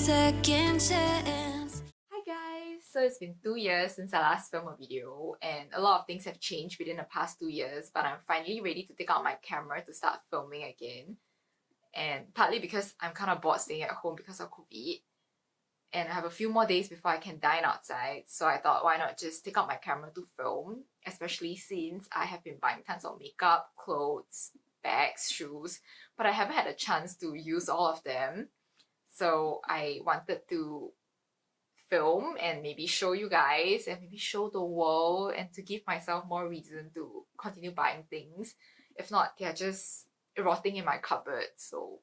second chance. Hi guys! So it's been 2 years since I last filmed a video and a lot of things have changed within the past 2 years, but I'm finally ready to take out my camera to start filming again. And partly because I'm kind of bored staying at home because of COVID. And I have a few more days before I can dine outside, so I thought why not just take out my camera to film, especially since I have been buying tons of makeup, clothes, bags, shoes, but I haven't had a chance to use all of them. So I wanted to film and maybe show you guys and maybe show the world and to give myself more reason to continue buying things. If not, they're just rotting in my cupboard, so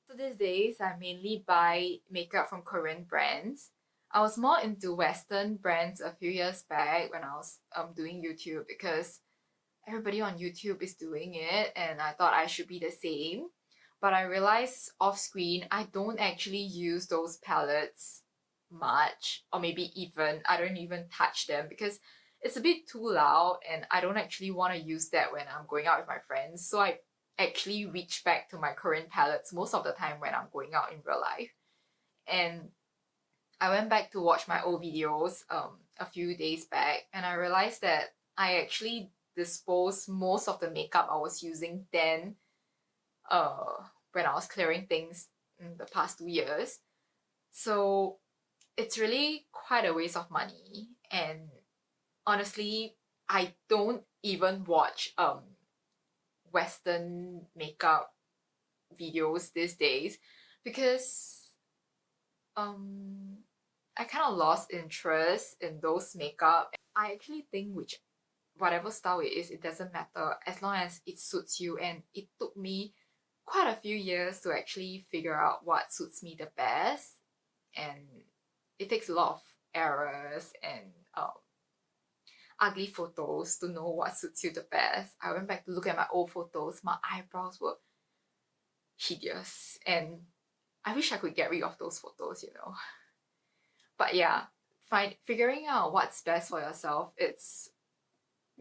so these days, I mainly buy makeup from Korean brands. I was more into Western brands a few years back when I was doing YouTube because everybody on YouTube is doing it and I thought I should be the same. But I realized off screen, I don't actually use those palettes much, or maybe even, I don't even touch them because it's a bit too loud and I don't actually want to use that when I'm going out with my friends. So I actually reach back to my Korean palettes most of the time when I'm going out in real life. And I went back to watch my old videos a few days back and I realized that I actually disposed most of the makeup I was using then when I was clearing things in the past 2 years. So it's really quite a waste of money, and honestly I don't even watch Western makeup videos these days because I kind of lost interest in those makeup. I actually think whatever style it is, it doesn't matter as long as it suits you, and it took me quite a few years to actually figure out what suits me the best, and it takes a lot of errors and ugly photos to know what suits you the best. I went back to look at my old photos. My eyebrows were hideous and I wish I could get rid of those photos, you know. But yeah, figuring out what's best for yourself, it's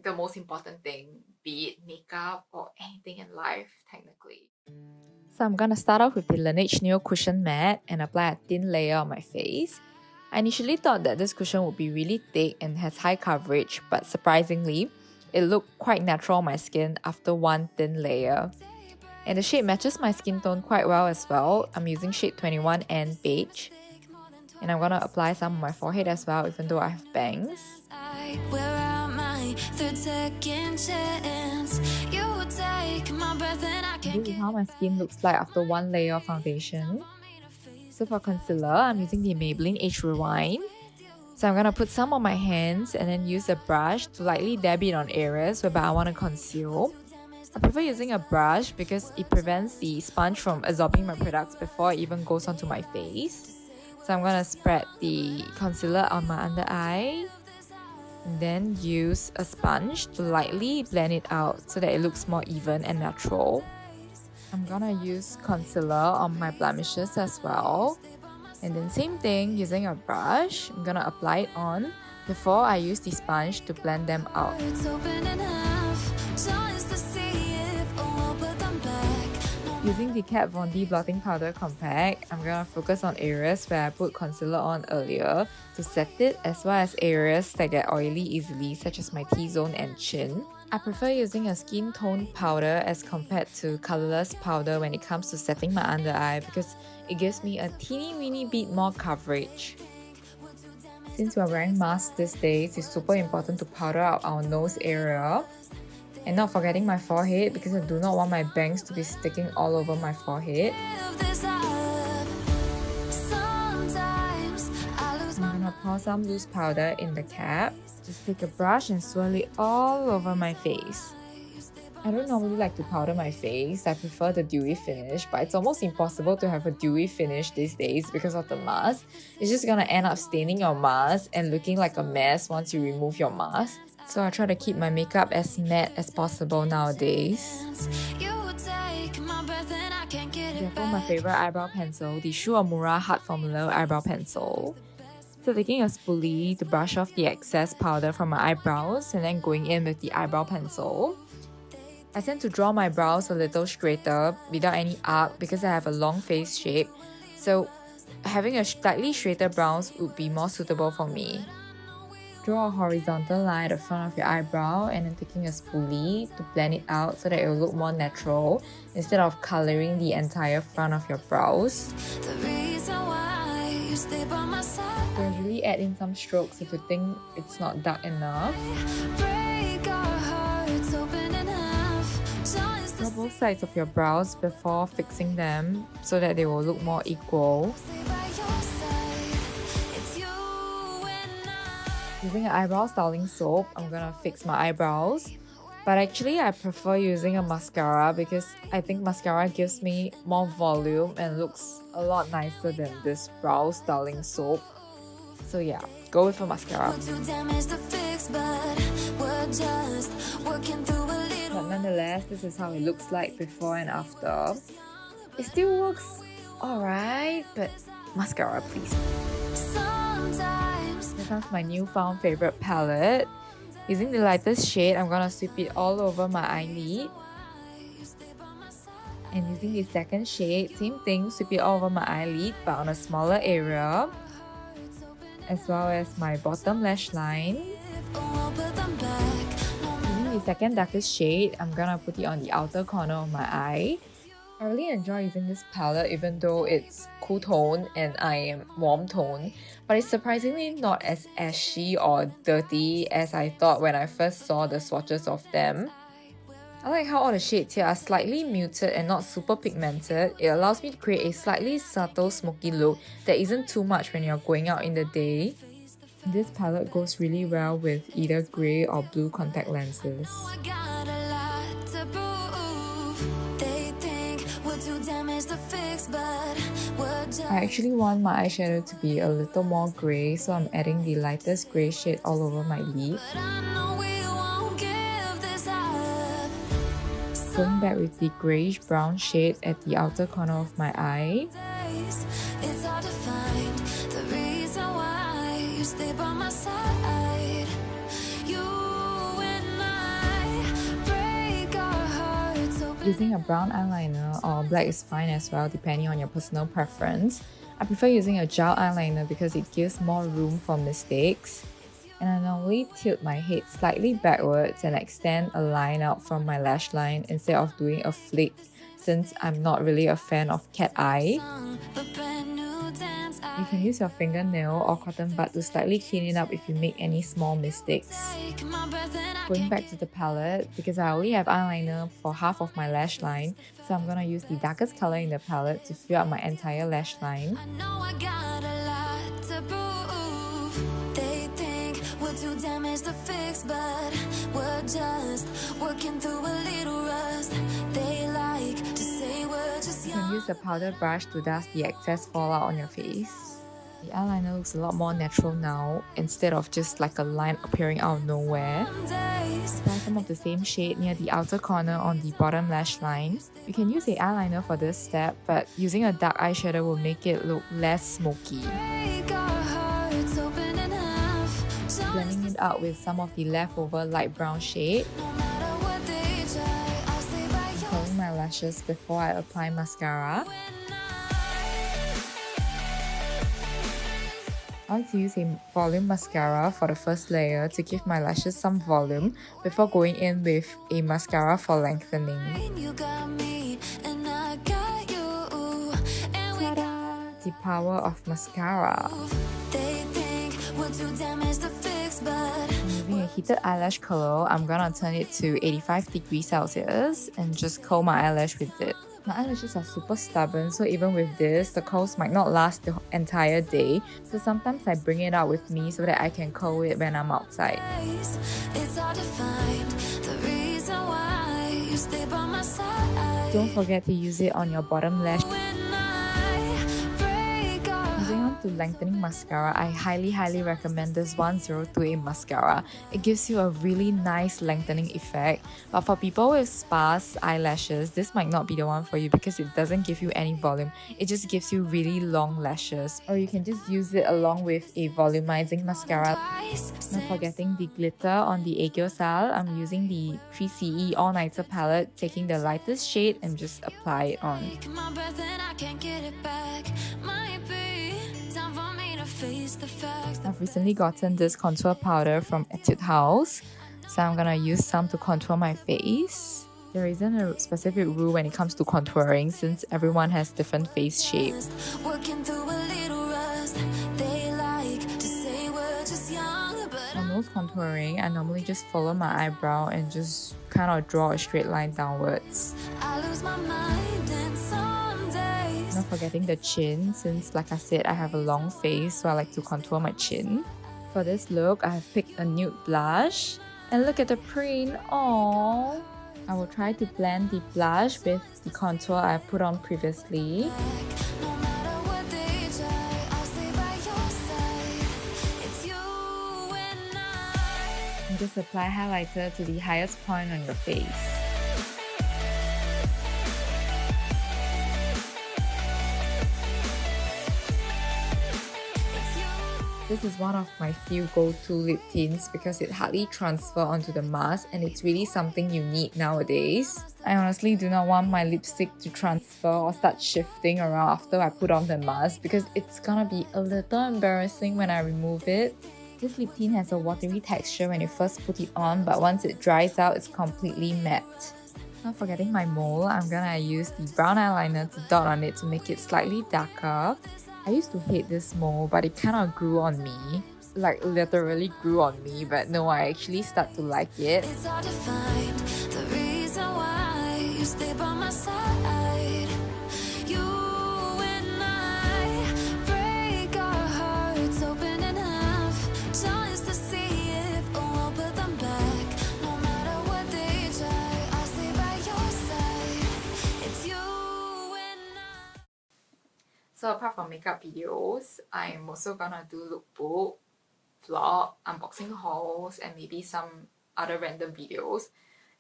the most important thing, be it makeup or anything in life, technically. So I'm gonna start off with the Laneige Neo Cushion Matte and apply a thin layer on my face. I initially thought that this cushion would be really thick and has high coverage, but surprisingly, it looked quite natural on my skin after one thin layer. And the shade matches my skin tone quite well as well. I'm using shade 21 and Beige. And I'm gonna apply some on my forehead as well, even though I have bangs. This is how my skin looks like after one layer of foundation. So for concealer, I'm using the Maybelline Age Rewind. So I'm gonna put some on my hands and then use a brush to lightly dab it on areas whereby I want to conceal. I prefer using a brush because it prevents the sponge from absorbing my products before it even goes onto my face. So I'm gonna spread the concealer on my under eye and then use a sponge to lightly blend it out so that it looks more even and natural. I'm gonna use concealer on my blemishes as well. And then same thing, using a brush, I'm gonna apply it on before I use the sponge to blend them out. Using the Kat Von D Blotting Powder Compact, I'm gonna focus on areas where I put concealer on earlier to set it, as well as areas that get oily easily, such as my T-zone and chin. I prefer using a skin tone powder as compared to colourless powder when it comes to setting my under eye because it gives me a teeny weeny bit more coverage. Since we're wearing masks these days, it's super important to powder out our nose area. And not forgetting my forehead because I do not want my bangs to be sticking all over my forehead. I'm gonna pour some loose powder in the cap. Just take a brush and swirl it all over my face. I don't normally like to powder my face, I prefer the dewy finish, but it's almost impossible to have a dewy finish these days because of the mask. It's just gonna end up staining your mask and looking like a mess once you remove your mask. So I try to keep my makeup as matte as possible nowadays. Therefore, my favorite eyebrow pencil, the Shu Uemura Hard Formula Eyebrow Pencil. So taking a spoolie to brush off the excess powder from my eyebrows and then going in with the eyebrow pencil. I tend to draw my brows a little straighter without any arc because I have a long face shape. So having a slightly straighter brows would be more suitable for me. Draw a horizontal line at the front of your eyebrow and then taking a spoolie to blend it out so that it will look more natural instead of colouring the entire front of your brows. Gradually add in some strokes if you think it's not dark enough. Draw both sides of your brows before fixing them so that they will look more equal. Using an eyebrow styling soap, I'm gonna fix my eyebrows. But actually, I prefer using a mascara because I think mascara gives me more volume and looks a lot nicer than this brow styling soap. So yeah, go with a mascara. But nonetheless, this is how it looks like before and after. It still works alright, but mascara please. This one's my newfound favorite palette. Using the lightest shade, I'm gonna sweep it all over my eyelid. And using the second shade, same thing, sweep it all over my eyelid but on a smaller area. As well as my bottom lash line. Using the second darkest shade, I'm gonna put it on the outer corner of my eye. I really enjoy using this palette even though it's cool tone and I am warm tone, but it's surprisingly not as ashy or dirty as I thought when I first saw the swatches of them. I like how all the shades here are slightly muted and not super pigmented. It allows me to create a slightly subtle smoky look that isn't too much when you're going out in the day. This palette goes really well with either grey or blue contact lenses. I actually want my eyeshadow to be a little more grey, so I'm adding the lightest grey shade all over my lid. Going back with the greyish brown shade at the outer corner of my eye. Using a brown eyeliner or black is fine as well depending on your personal preference. I prefer using a gel eyeliner because it gives more room for mistakes. And I normally tilt my head slightly backwards and extend a line out from my lash line instead of doing a flick since I'm not really a fan of cat eye. You can use your fingernail or cotton bud to slightly clean it up if you make any small mistakes. Going back to the palette, because I only have eyeliner for half of my lash line, so I'm gonna use the darkest color in the palette to fill up my entire lash line. You can use a powder brush to dust the excess fallout on your face. The eyeliner looks a lot more natural now, instead of just like a line appearing out of nowhere. Apply some of the same shade near the outer corner on the bottom lash line. You can use a eyeliner for this step, but using a dark eyeshadow will make it look less smoky. Blending it out with some of the leftover light brown shade. Curling my lashes before I apply mascara. I like to use a volume mascara for the first layer to give my lashes some volume before going in with a mascara for lengthening. Ta-da! The power of mascara. Using a heated eyelash curler, I'm gonna turn it to 85 degrees Celsius and just curl my eyelash with it. My eyelashes are super stubborn, so even with this, the curls might not last the entire day. So sometimes I bring it out with me so that I can curl it when I'm outside. Don't forget to use it on your bottom lash. Moving on to lengthening mascara, I highly recommend this 102A mascara. It gives you a really nice lengthening effect, but for people with sparse eyelashes, this might not be the one for you because it doesn't give you any volume. It just gives you really long lashes, or you can just use it along with a volumizing mascara. Not forgetting the glitter on the Aegyosal, I'm using the 3CE All Nighter palette, taking the lightest shade and just apply it on. I've recently gotten this contour powder from Etude House, so I'm gonna use some to contour my face. There isn't a specific rule when it comes to contouring since everyone has different face shapes. For most contouring, I normally just follow my eyebrow and just kind of draw a straight line downwards. Not forgetting the chin, since like I said, I have a long face, so I like to contour my chin. For this look, I have picked a nude blush. And look at the print, aww! I will try to blend the blush with the contour I put on previously. And just apply highlighter to the highest point on your face. This is one of my few go-to lip tints because it hardly transfers onto the mask and it's really something you need nowadays. I honestly do not want my lipstick to transfer or start shifting around after I put on the mask because it's gonna be a little embarrassing when I remove it. This lip tint has a watery texture when you first put it on, but once it dries out, it's completely matte. Not forgetting my mole, I'm gonna use the brown eyeliner to dot on it to make it slightly darker. I used to hate this mole, but it kind of grew on me. Like literally grew on me, but no, I actually start to like it. It's hard to find the reason why you stay by my side. You and I break our hearts open in half, just to see if we'll put them back. No matter what they try, I'll stay by your side. It's you and I. So apart from makeup videos, I'm also gonna do lookbook, vlog, unboxing hauls, and maybe some other random videos.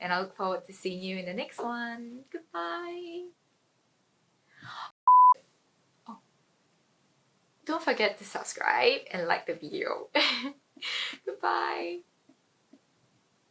And I look forward to seeing you in the next one. Goodbye! Oh, don't forget to subscribe and like the video. Goodbye!